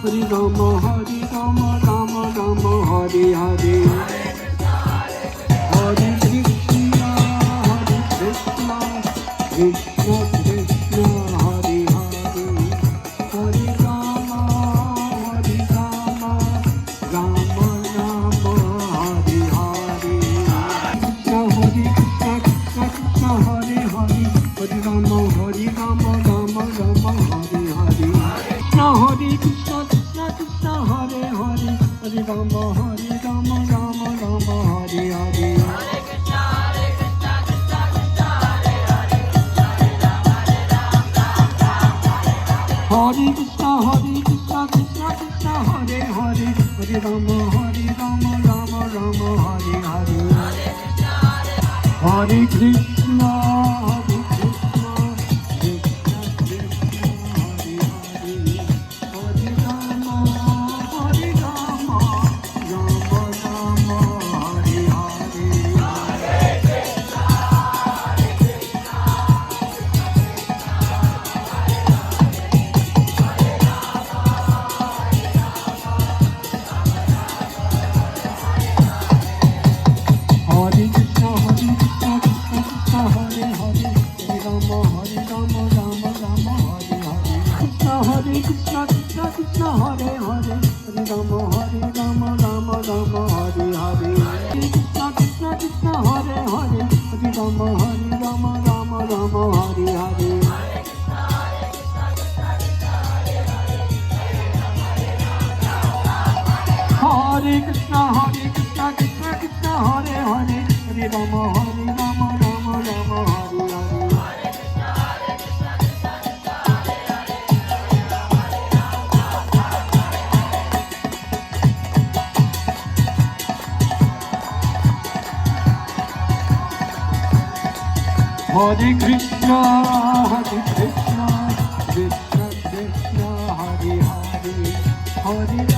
Hare Rama Rama Rama Hare Hare Hare Krishna Krishna Krishna Hare Hare Hare Rama Rama Rama Hare Hare Hare Krishna Krishna Hare Hare Hare Rama Rama Rama Hare Hare Hare Krishna Krishna Hare Hare Hare Rama Rama Rama Hare Hare Hare Krishna Krishna Krishna Hare Hare Hare Rama Rama Rama Hare Hare Hare Krishna Krishna Krishna Hare Hare Hare Rama Rama Rama Hare Hare Hare Krishna Krishna Krishna Hare Hare Hare Rama Rama Rama Hare Hare Hare Krishna Krishna Hare Hare Hare Rama Rama Rama Hare Hare Hare Krishna Krishna Hare Hare Hare Rama Rama Rama Hare Hare Hare Krishna Krishna Krishna Hare Hare Hare Rama Rama Rama Hare Hare Hare Krishna Krishna Krishna Hare Hare Hare